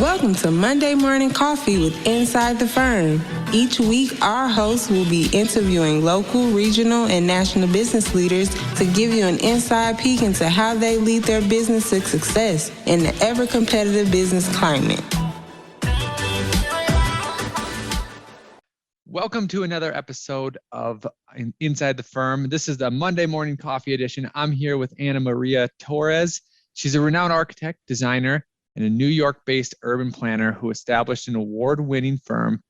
Welcome to Monday Morning Coffee with Inside the Firm. Each week, our hosts will be interviewing local, regional, and national business leaders to give you an inside peek into how they lead their business to success in the ever-competitive business climate. Welcome to another episode of Inside the Firm. This is the Monday Morning Coffee edition. I'm here with Maria Torres. She's a renowned architect, designer, and a New York-based urban planner who established an award-winning firm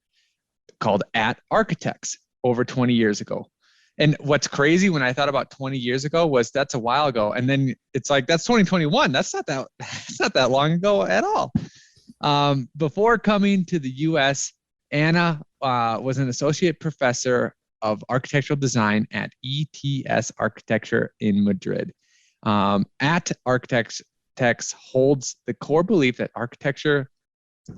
called E.T.S over 20 years ago. And what's crazy when I thought about 20 years ago was that's a while ago. And then it's like, that's 2021. That's not that long ago at all. Before coming to the U.S., Anna was an associate professor of architectural design at E.T.S Architecture in Madrid. E.T.S holds the core belief that architecture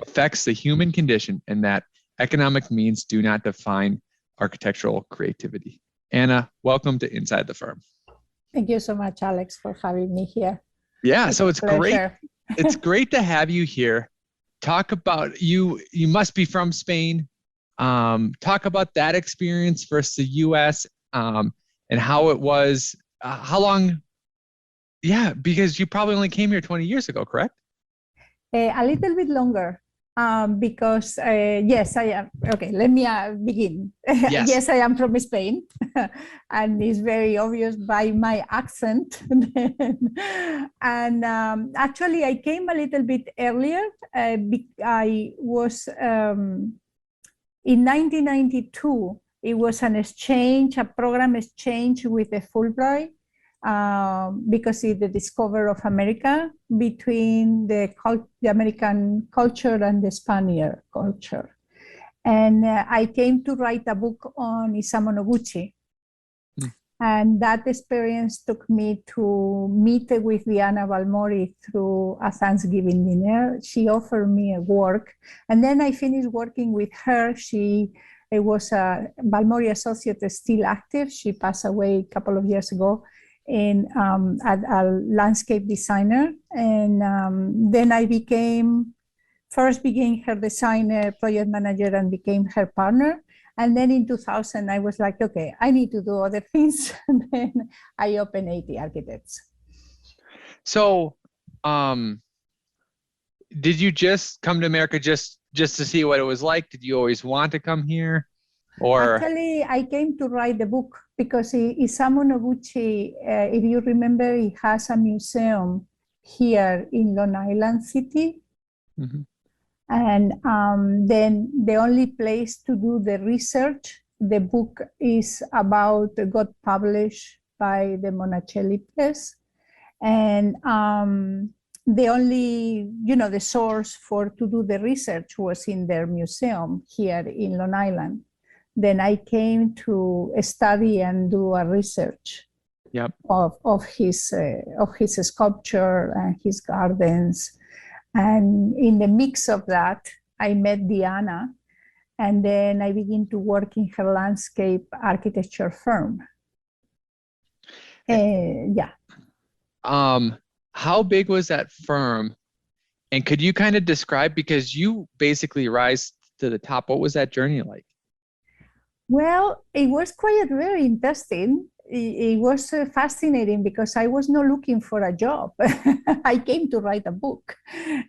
affects the human condition and that economic means do not define architectural creativity. Anna, welcome to Inside the Firm. Thank you so much, Alex, for having me here. Yeah, so it's great. It's great to have you here. Talk about you must be from Spain. Talk about that experience versus the US and how it was, how long. Yeah, because you probably only came here 20 years ago, correct? A little bit longer, because yes, I am. Okay, let me begin. Yes. Yes, I am from Spain, and it's very obvious by my accent. And actually, I came a little bit earlier. I was in 1992. It was an exchange, a program exchange with the Fulbright. Because it's the discovery of America between the American culture and the Spanish culture. And I came to write a book on Isamu Noguchi. And that experience took me to meet with Diana Balmori through a Thanksgiving dinner. She offered me a work. And then I finished working with her. It was a Balmori associate, still active. She passed away a couple of years ago. And a landscape designer, and then I became her designer, project manager, and became her partner. And then in 2000, I was like, okay, I need to do other things. And then I opened E.T. Architects. So, did you just come to America just to see what it was like? Did you always want to come here? Or actually, I came to write the book because Isamu Noguchi, if you remember, he has a museum here in Long Island City. Mm-hmm. And then the only place to do the research, the book is got published by the Monticelli Press. And the only, the source to do the research was in their museum here in Long Island. Then I came to study and do a research of his sculpture and his gardens. And in the mix of that, I met Diana, and then I began to work in her landscape architecture firm. How big was that firm? And could you kind of describe, because you basically rise to the top, what was that journey like? Well, it was quite very interesting. It was fascinating because I was not looking for a job. I came to write a book.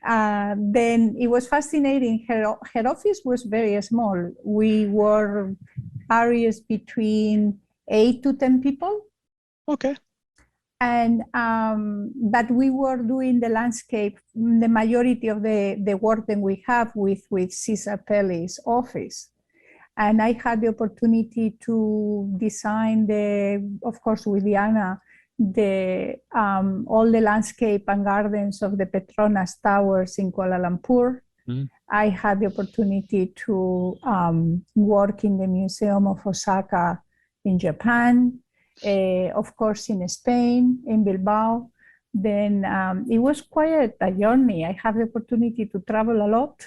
Then it was fascinating. Her office was very small. We were areas between 8 to 10 people. Okay. And but we were doing the landscape, the majority of the work that we have with Cesar Pelli's office. And I had the opportunity to design of course, with Diana, all the landscape and gardens of the Petronas Towers in Kuala Lumpur. Mm. I had the opportunity to work in the Museum of Osaka in Japan, of course, in Spain, in Bilbao. Then it was quite a journey. I had the opportunity to travel a lot.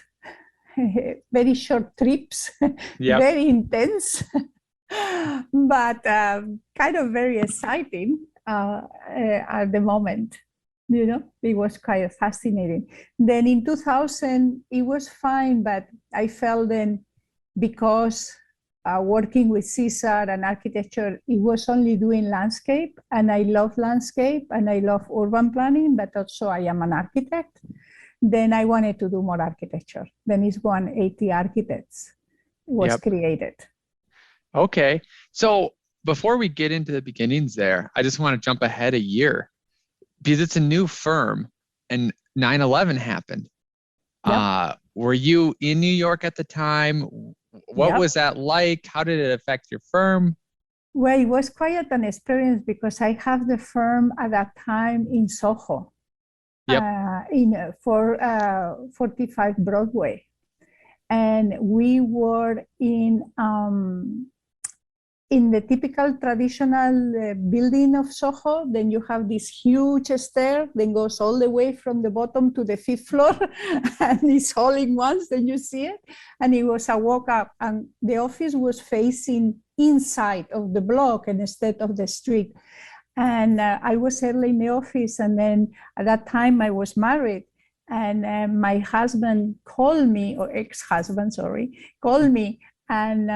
Very short trips, very intense, but kind of very exciting at the moment. It was quite fascinating. Then in 2000, it was fine, but I felt then because working with Caesar and architecture, it was only doing landscape, and I love landscape and I love urban planning, but also I am an architect. Then I wanted to do more architecture. Then it's when E.T. Architects was created. Okay. So before we get into the beginnings there, I just want to jump ahead a year because it's a new firm and 9/11 happened. Yep. Were you in New York at the time? What Yep. was that like? How did it affect your firm? Well, it was quite an experience because I have the firm at that time in Soho, Yep. for 45 Broadway. And we were in the typical traditional building of Soho. Then you have this huge stair, then goes all the way from the bottom to the 5th floor, and it's all in once, then you see it. And it was a walk up, and the office was facing inside of the block instead of the street. And I was early in the office, and then at that time I was married, and my husband called me, or ex-husband, sorry, called me and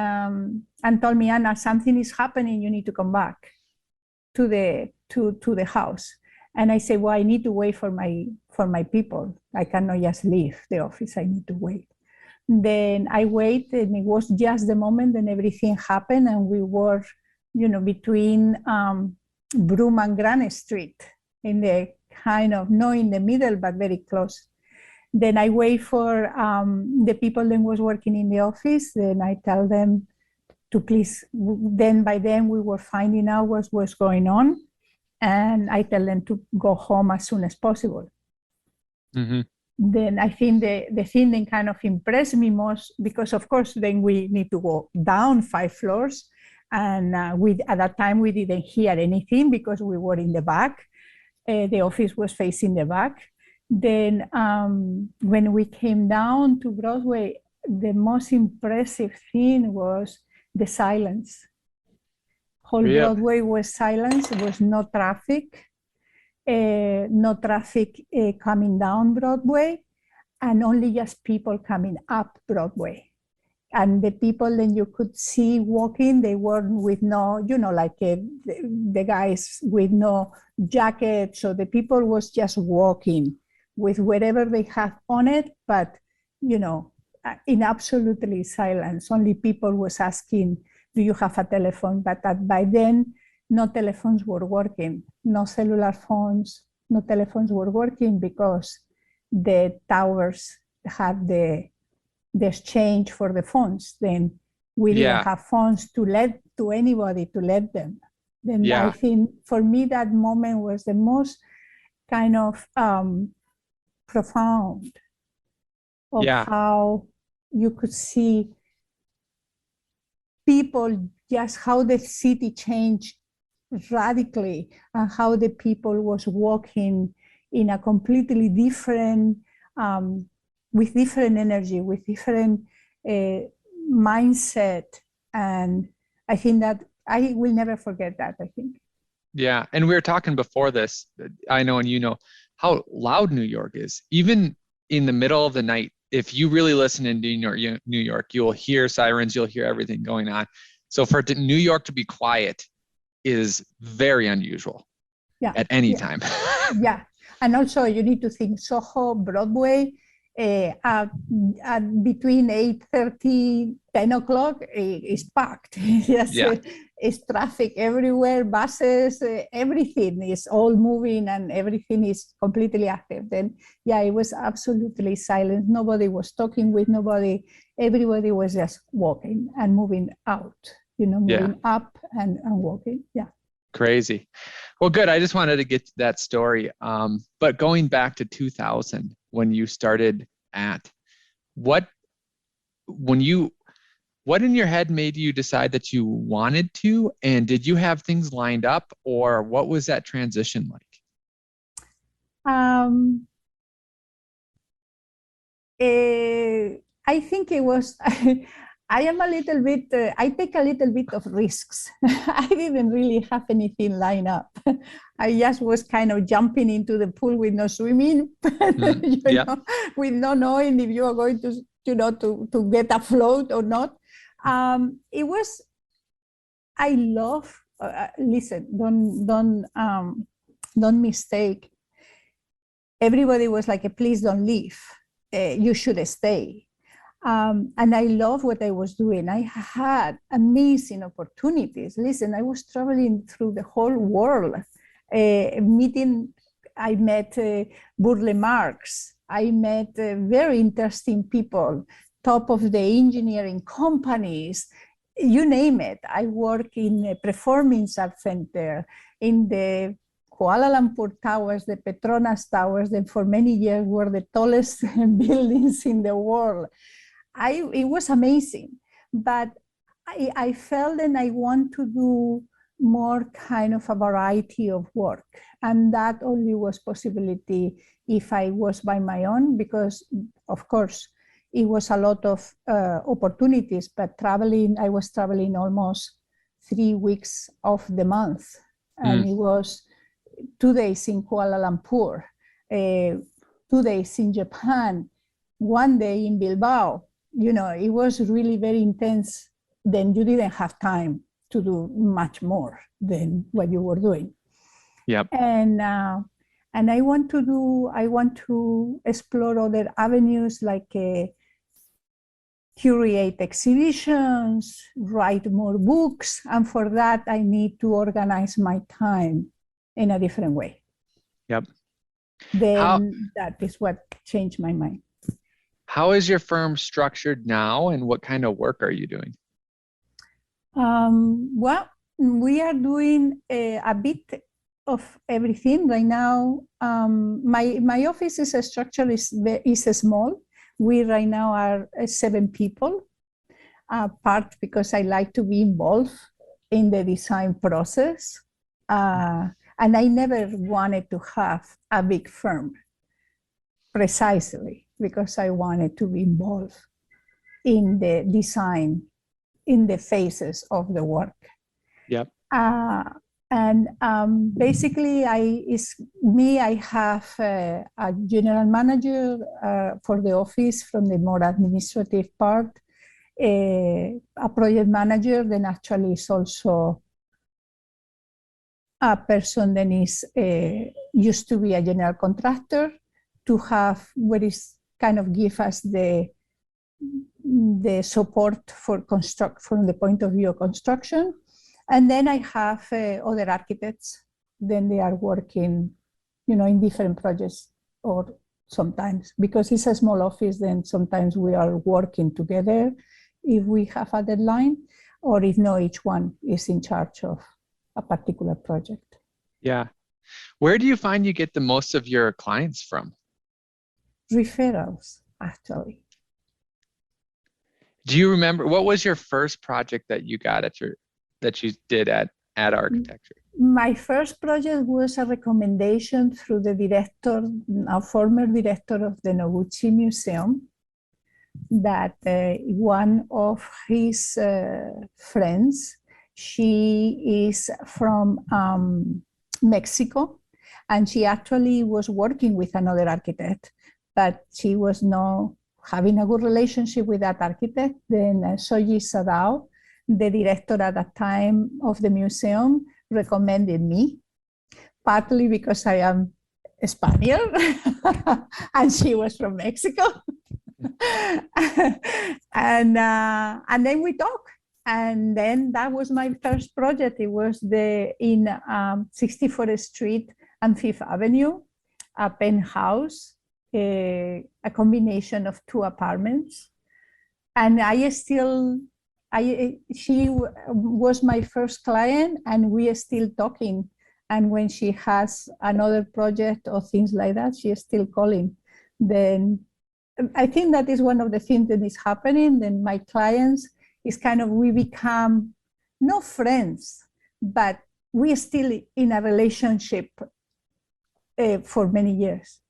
told me, Anna, something is happening. You need to come back to the house. And I said, well, I need to wait for my people. I cannot just leave the office. I need to wait. Then I waited, and it was just the moment then everything happened, and we were, between Broome and Grand Street, in the kind of, not in the middle, but very close. Then I wait for the people that was working in the office. Then I tell them to please. Then by then we were finding out what was going on, and I tell them to go home as soon as possible. Mm-hmm. Then I think the thing that kind of impressed me most, because of course then we need to go down 5 floors, and at that time we didn't hear anything because we were in the back. The office was facing the back. Then when we came down to Broadway, the most impressive thing was the silence. Whole Broadway was silence. There was no traffic, coming down Broadway, and only just people coming up Broadway. And the people that you could see walking, they were with no, like the guys with no jacket. So the people was just walking with whatever they have on it, but, in absolutely silence. Only people was asking, do you have a telephone? But by then, no telephones were working, no cellular phones, no telephones were working because the towers had the exchange for the phones. Then we didn't have phones to let to anybody to let them. Then I think for me that moment was the most kind of profound of how you could see people, just how the city changed radically, and how the people was walking in a completely different, with different energy, with different mindset. And I think that I will never forget that, I think. Yeah. And we were talking before this, I know, and how loud New York is. Even in the middle of the night, if you really listen in New York, you'll hear sirens, you'll hear everything going on. So for New York to be quiet is very unusual at any time. Yeah. And also you need to think Soho, Broadway, between 8:30, 10 o'clock is packed. It's traffic everywhere, buses, everything is all moving and everything is completely active. Then, it was absolutely silent. Nobody was talking with nobody. Everybody was just walking and moving out, moving up and walking. Yeah. Crazy. Well, good. I just wanted to get to that story. But going back to 2000, when you started what in your head made you decide that you wanted to, and did you have things lined up, or what was that transition like? I think it was, I am a little bit, I take a little bit of risks. I didn't really have anything lined up. I just was kind of jumping into the pool with no swimming, Yeah. with not knowing if you are going to, to get afloat or not. It was, I love, listen, don't mistake. Everybody was like, please don't leave. You should stay. And I love what I was doing. I had amazing opportunities. Listen, I was traveling through the whole world, I met Burle Marx. I met very interesting people, top of the engineering companies, you name it. I work in a performing arts center, in the Kuala Lumpur Towers, the Petronas Towers, that for many years were the tallest buildings in the world. It was amazing, but I felt that I want to do more kind of a variety of work, and that only was possibility if I was by my own, because of course it was a lot of opportunities, but I was traveling almost 3 weeks of the month, and it was 2 days in Kuala Lumpur, 2 days in Japan, 1 day in Bilbao. It was really very intense. Then you didn't have time to do much more than what you were doing. Yep. And I want to explore other avenues, like curate exhibitions, write more books, and for that I need to organize my time in a different way. Yep. Then that is what changed my mind. How is your firm structured now, and what kind of work are you doing? Well, we are doing a bit of everything right now. My office's structure is small. We right now are 7 people, part because I like to be involved in the design process. And I never wanted to have a big firm, precisely because I wanted to be involved in the design, in the phases of the work. Yep. And basically, I have a general manager for the office from the more administrative part, a project manager, then actually is also a person that is used to be a general contractor, to have what is kind of give us the support for from the point of view of construction. And then I have other architects. Then they are working, in different projects, or sometimes, because it's a small office, then sometimes we are working together if we have a deadline, or if not, each one is in charge of a particular project. Yeah. Where do you find you get the most of your clients from? Referrals, actually. Do you remember, what was your first project that you got that you did at Architecture? My first project was a recommendation through the director, a former director of the Noguchi Museum, that one of his friends, she is from Mexico, and she actually was working with another architect, but she was not having a good relationship with that architect. Then Soji Sadao, the director at that time of the museum, recommended me, partly because I am Spaniard and she was from Mexico. And then we talked. And then that was my first project. It was in 64th Street and 5th Avenue, a penthouse, a combination of 2 apartments. And she was my first client, and we are still talking. And when she has another project or things like that, she is still calling. Then I think that is one of the things that is happening. Then my clients is kind of, we become not friends, but we are still in a relationship for many years.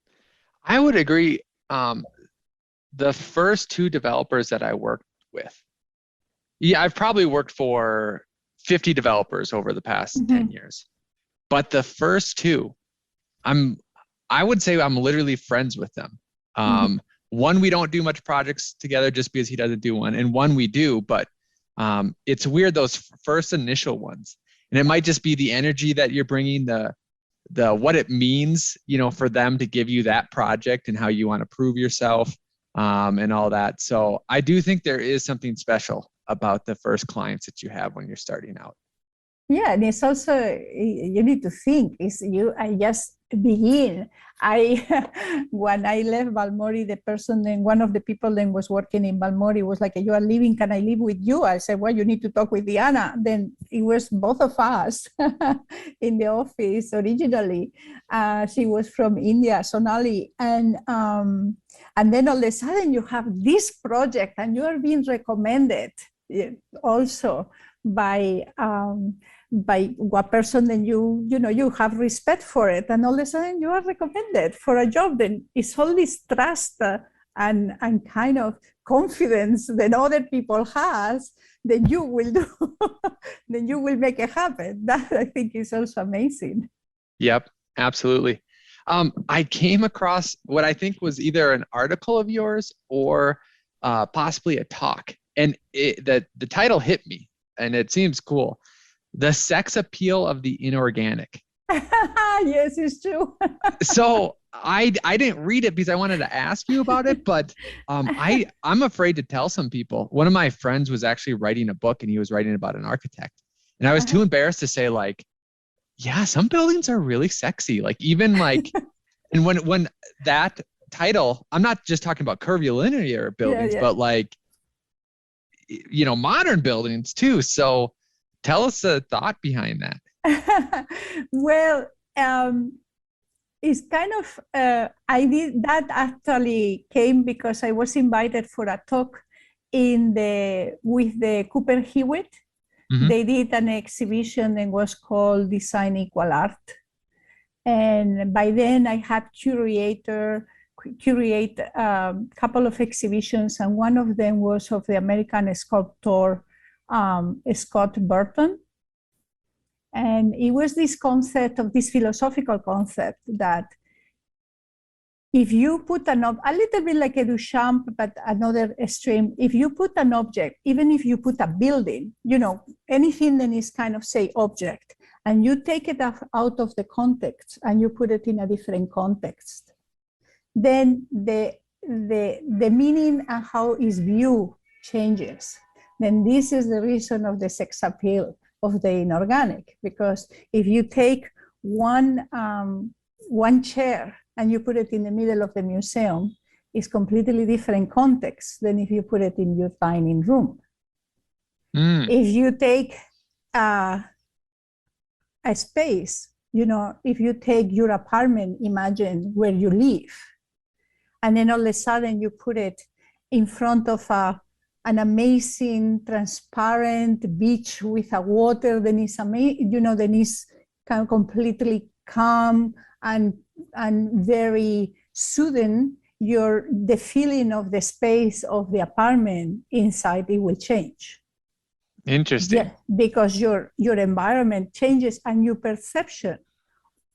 I would agree. The first 2 developers that I worked with, Yeah, I've probably worked for 50 developers over the past 10 years. But the first two, I would say I'm literally friends with them. One, we don't do much projects together just because he doesn't do one, and one we do, but it's weird, those first initial ones. And it might just be the energy that you're bringing, the what it means, for them to give you that project and how you want to prove yourself, and all that. So I do think there is something special about the first clients that you have when you're starting out. Yeah, and it's also, you need to think, I just begin. When I left Balmori, one of the people then was working in Balmori was like, you are leaving, can I live with you? I said, well, you need to talk with Diana. Then it was both of us in the office originally. She was from India, Sonali. And then all of a sudden you have this project and you are being recommended also by one person, then you have respect for it, and all of a sudden you are recommended for a job. Then it's all this trust and kind of confidence that other people has, then you will do, then you will make it happen. That I think is also amazing. Yep, absolutely. I came across what I think was either an article of yours or possibly a talk, and the title hit me, and it seems cool. The sex appeal of the inorganic. Yes, it's true. So I didn't read it because I wanted to ask you about it, but I'm afraid to tell some people. One of my friends was actually writing a book, and he was writing about an architect, and I was too embarrassed to say, like, yeah, some buildings are really sexy. Like, even like, and when that title, I'm not just talking about curvilinear buildings, but like, modern buildings too. So tell us the thought behind that. Well, it's kind of, I did that actually came because I was invited for a talk with the Cooper Hewitt. They did an exhibition that was called Design Equal Art. And by then I had curate a couple of exhibitions, and one of them was of the American sculptor Scott Burton. And it was this philosophical concept that if you put a little bit like a Duchamp, but another extreme, if you put an object, even if you put a building, anything that is kind of, say, object, and you take it out of the context and you put it in a different context, then the meaning and how it's viewed changes. Then this is the reason of the sex appeal of the inorganic, because if you take one chair and you put it in the middle of the museum, it's completely different context than if you put it in your dining room. If you take a space, if you take your apartment, imagine where you live, and then all of a sudden you put it in front of an amazing transparent beach with a water, then it's amazing, then it's kind of completely calm and very soothing. The feeling of the space of the apartment inside, it will change. Interesting. Yeah, because your environment changes and your perception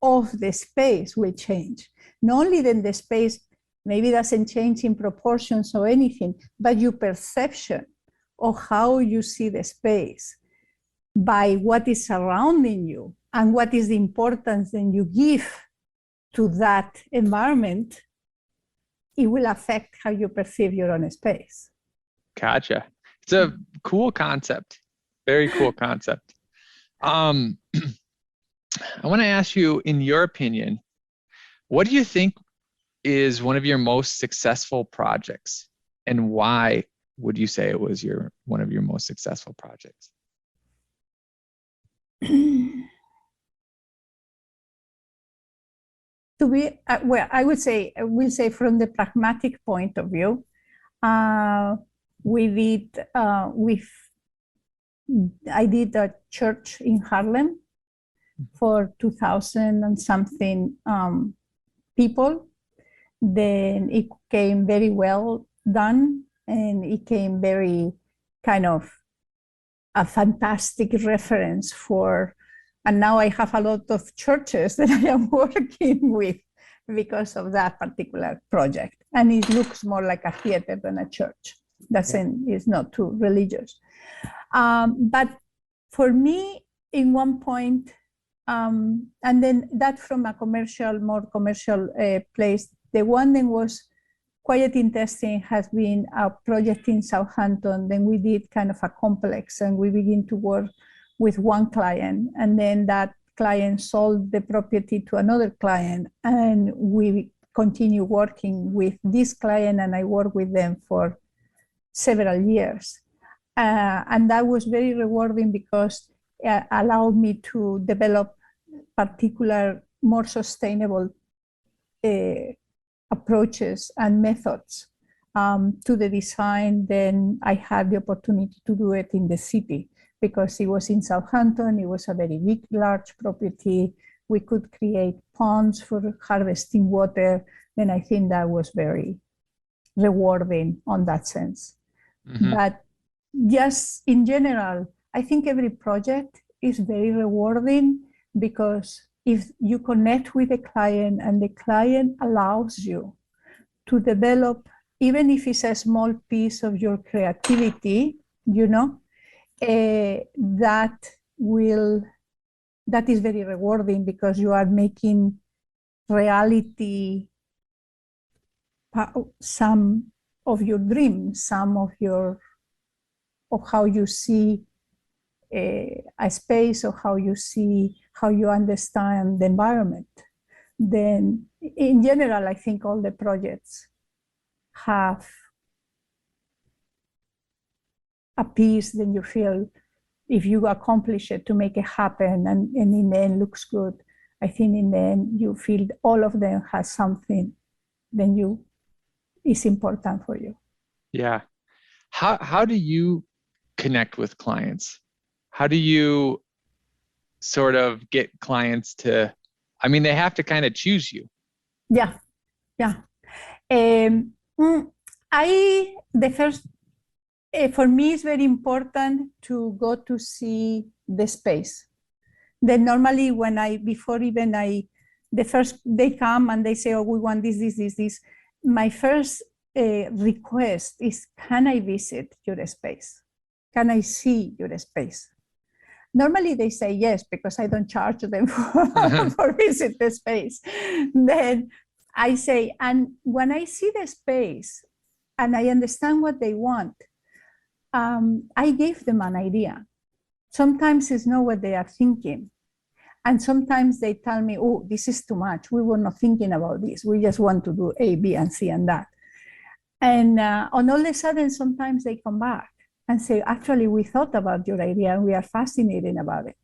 of the space will change. Not only then the space maybe doesn't change in proportions or anything, but your perception of how you see the space by what is surrounding you and what is the importance that you give to that environment, it will affect how you perceive your own space. Gotcha. It's a cool concept. Very cool concept. I want to ask you, in your opinion, what do you think is one of your most successful projects, and why would you say it was one of your most successful projects? Well, I will say from the pragmatic point of view, I did a church in Harlem for 2,000 and something people. Then it came very well done, and it came very kind of a fantastic reference for, and now I have a lot of churches that I am working with because of that particular project. And it looks more like a theater than a church. It's not too religious. But for me, in one point, and then that from a more commercial place, the one that was quite interesting has been a project in Southampton. Then we did kind of a complex, and we begin to work with one client, and then that client sold the property to another client, and we continue working with this client, and I worked with them for several years. And that was very rewarding because it allowed me to develop particular, more sustainable approaches and methods to the design. Then I had the opportunity to do it in the city because it was in Southampton. It was a very big, large property. We could create ponds for harvesting water. Then I think that was very rewarding on that sense. Mm-hmm. But just in general, I think every project is very rewarding because if you connect with the client and the client allows you to develop, even if it's a small piece of your creativity, that is very rewarding because you are making reality some of your dreams, some of how you see a space, or how you understand the environment. Then in general, I think all the projects have a piece that you feel, if you accomplish it to make it happen, and in the end looks good, I think in the end you feel all of them has something that is important for you. Yeah. How do you connect with clients? How do you sort of get clients to, they have to kind of choose you. Yeah. For me, it's very important to go to see the space. Then normally they come and they say, oh, we want this. My first request is, can I visit your space? Can I see your space? Normally they say yes, because I don't charge them for visit the space. Then I say, and when I see the space and I understand what they want, I give them an idea. Sometimes it's not what they are thinking. And sometimes they tell me, oh, this is too much. We were not thinking about this. We just want to do A, B, and C and that. And on all of a sudden, sometimes they come back and say, actually, we thought about your idea and we are fascinated about it.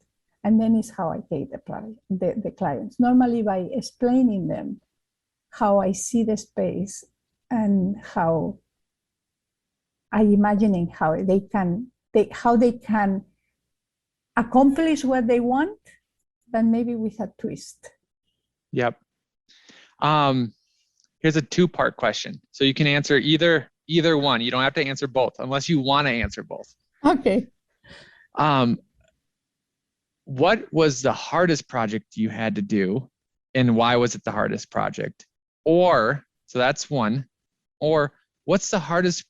And then is how I take the clients. Normally by explaining them how I see the space and how I imagining how they can accomplish what they want, but maybe with a twist. Yep. Here's a two-part question. So you can answer either one. You don't have to answer both unless you want to answer both. Okay. What was the hardest project you had to do, and why was it the hardest project? So that's one. Or what's the hardest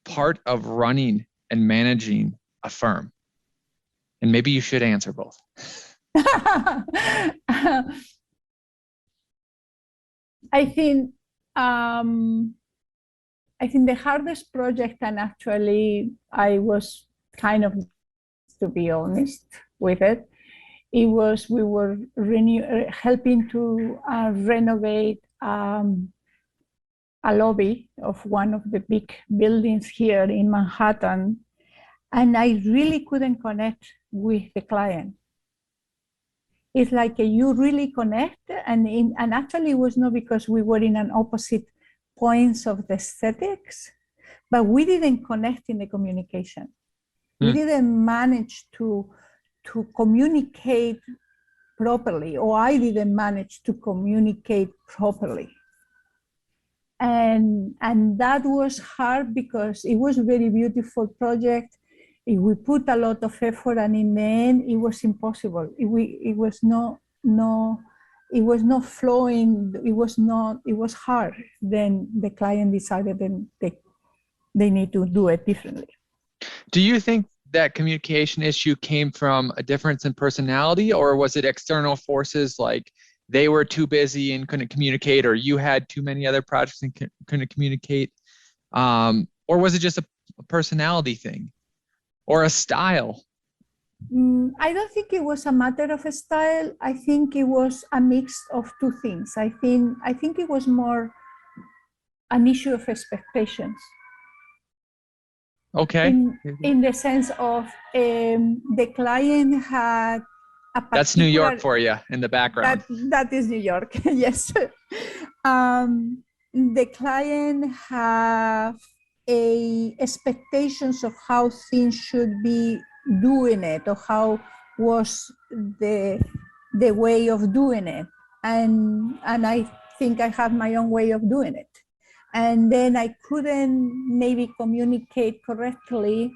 part of running and managing a firm? And maybe you should answer both. I think the hardest project, and actually I was kind of, to be honest with it, we were helping to renovate a lobby of one of the big buildings here in Manhattan, and I really couldn't connect with the client. It's like you really connect, and actually it was not because we were in an opposite points of the aesthetics, but we didn't connect in the communication. We didn't manage to communicate properly, or I didn't manage to communicate properly. And that was hard because it was a very beautiful project. we put a lot of effort, and in the end, it was impossible. It was not flowing. It was hard. Then the client decided then they need to do it differently. Do you think that communication issue came from a difference in personality, or was it external forces like they were too busy and couldn't communicate, or you had too many other projects and couldn't communicate? Or was it just a personality thing or a style? I don't think it was a matter of a style. I think it was a mix of two things. I think it was more an issue of expectations. Okay. In the sense of the client had a particular... That's New York for you in the background. That is New York, yes. The client have expectations of how things should be doing it, or how was the way of doing it. And I think I have my own way of doing it. And then I couldn't maybe communicate correctly,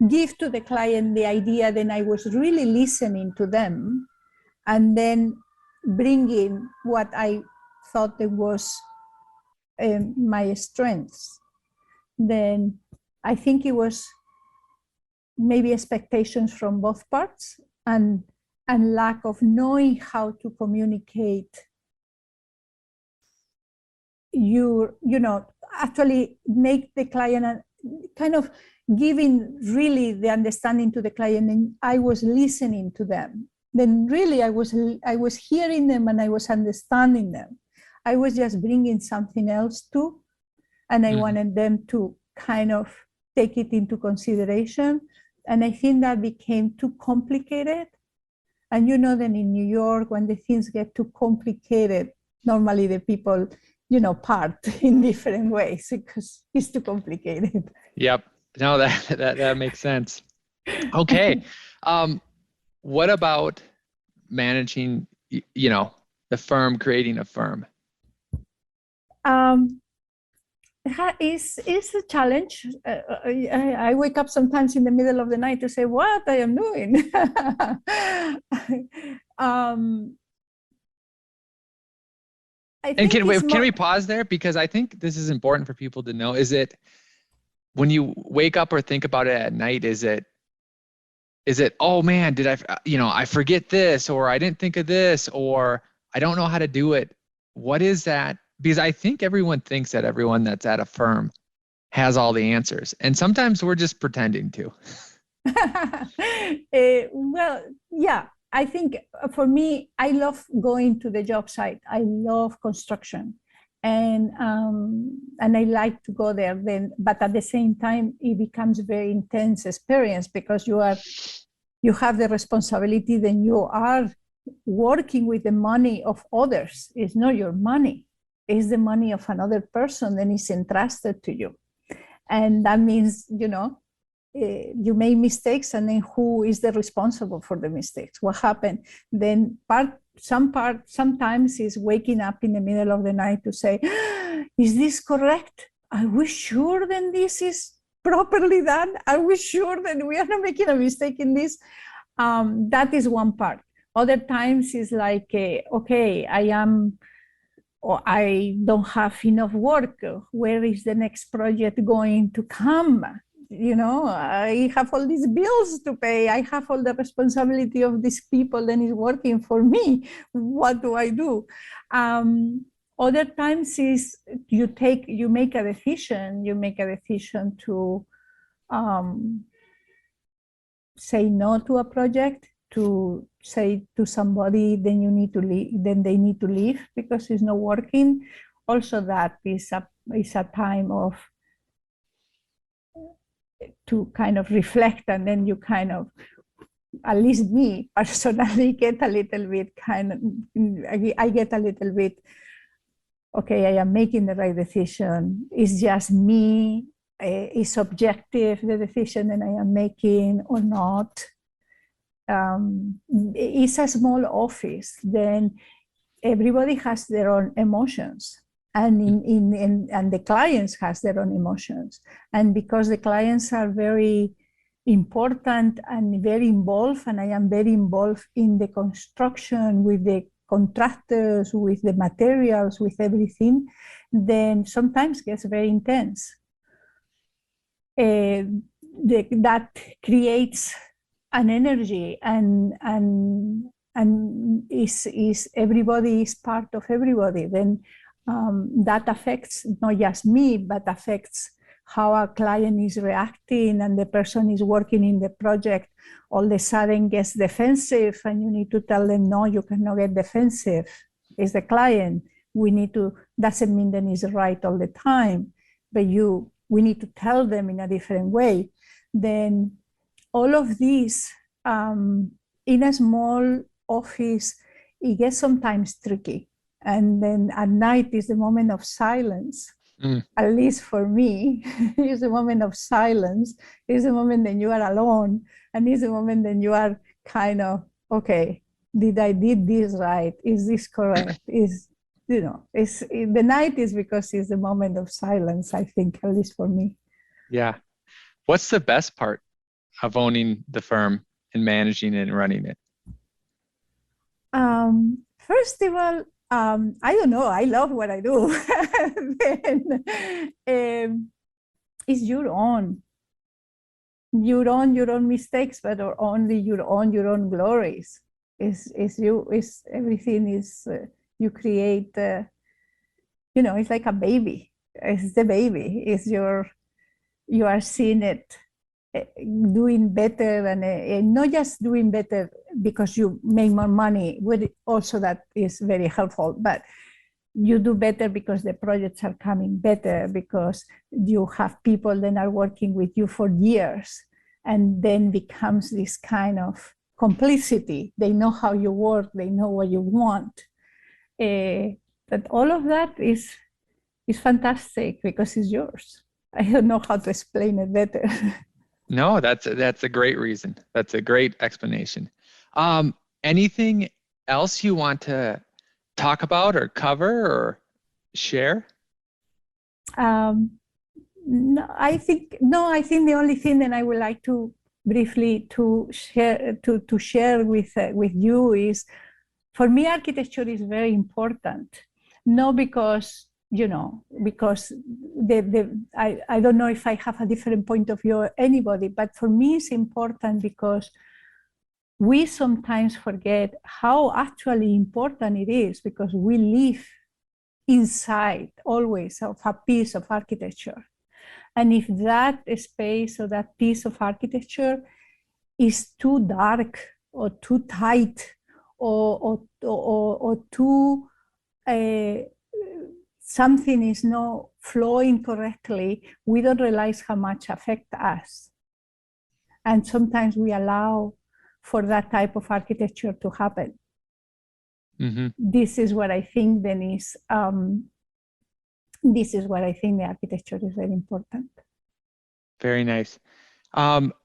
give to the client the idea that I was really listening to them, and then bring in what I thought it was my strengths. Then I think it was maybe expectations from both parts, and lack of knowing how to communicate actually make the client kind of giving really the understanding to the client, and I was listening to them. Then really I was hearing them and I was understanding them. I was just bringing something else too, and I wanted them to kind of take it into consideration. And I think that became too complicated. And then in New York, when the things get too complicated, normally the people part in different ways because it's too complicated. Yep. No, that makes sense. Okay. What about managing, the firm, creating a firm? It's a challenge. I wake up sometimes in the middle of the night to say what I am doing. And can we pause there? Because I think this is important for people to know. Is it when you wake up or think about it at night, is it, oh man, did I forget this, or I didn't think of this, or I don't know how to do it? What is that? Because I think everyone thinks that everyone that's at a firm has all the answers. And sometimes we're just pretending to. Well, yeah. I think for me, I love going to the job site. I love construction, and I like to go there. But at the same time, it becomes a very intense experience because you have the responsibility. Then you are working with the money of others. It's not your money; it's the money of another person. Then it's entrusted to you, and that means you make mistakes, and then who is the responsible for the mistakes? What happened? Then sometimes is waking up in the middle of the night to say, is this correct? Are we sure then this is properly done? Are we sure that we are not making a mistake in this? That is one part. Other times is like, okay, I don't have enough work. Where is the next project going to come? I have all these bills to pay. I have all the responsibility of these people that is working for me. What do I do? Other times is you make a decision. You make a decision to say no to a project, to say to somebody, then you need to leave. Then they need to leave because it's not working. Also, that is a time of to kind of reflect, and then you kind of, at least me personally, get a little bit I get a little bit, okay, I am making the right decision. It's just me. It's objective, the decision that I am making or not. It's a small office. Then everybody has their own emotions. and the clients has their own emotions. And because the clients are very important and very involved, and I am very involved in the construction with the contractors, with the materials, with everything, then sometimes gets very intense. That creates an energy, and is everybody is part of everybody. Then that affects not just me, but affects how a client is reacting, and the person is working in the project all of a sudden gets defensive, and you need to tell them, no, you cannot get defensive. It's the client. We need to, doesn't mean that it's right all the time, but we need to tell them in a different way. Then all of these, in a small office, it gets sometimes tricky. And then at night is the moment of silence. At least for me, it's a moment of silence. It's a moment that you are alone, and it's a moment that you are kind of, okay, did this right? Is this correct? It's the night is because it's the moment of silence, I think, at least for me. Yeah. What's the best part of owning the firm and managing it and running it? First of all, I don't know. I love what I do. Then, it's your own mistakes, but only your own glories. Is everything is you create. It's like a baby. It's the baby. You are seeing it doing better, and not just doing better because you make more money, but also that is very helpful, but you do better because the projects are coming better, because you have people that are working with you for years, and then becomes this kind of complicity. They know how you work, they know what you want. But all of that is fantastic because it's yours. I don't know how to explain it better. No, that's a great reason. That's a great explanation. Anything else you want to talk about or cover or share? No, I think the only thing that I would like to briefly to share with you is, for me, architecture is very important. Not because because I don't know if I have a different point of view or anybody, but for me it's important because we sometimes forget how actually important it is, because we live inside always of a piece of architecture. And if that space or that piece of architecture is too dark or too tight or too something is not flowing correctly, we don't realize how much affect us. And sometimes we allow for that type of architecture to happen. Mm-hmm. This is what I think then is, this is what I think the architecture is very important. Very nice.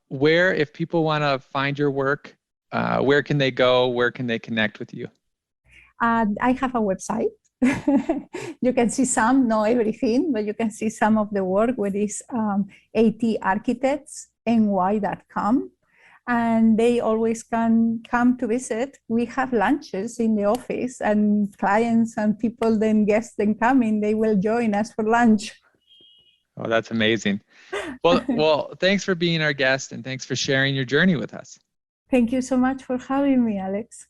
Where, if people want to find your work, where can they go? Where can they connect with you? I have a website. You can see some, not everything, but you can see some of the work, which is atarchitectsny.com. And they always can come to visit. We have lunches in the office, and clients and people, then guests then coming, they will join us for lunch. Oh, that's amazing. Well, thanks for being our guest, and thanks for sharing your journey with us. Thank you so much for having me, Alex.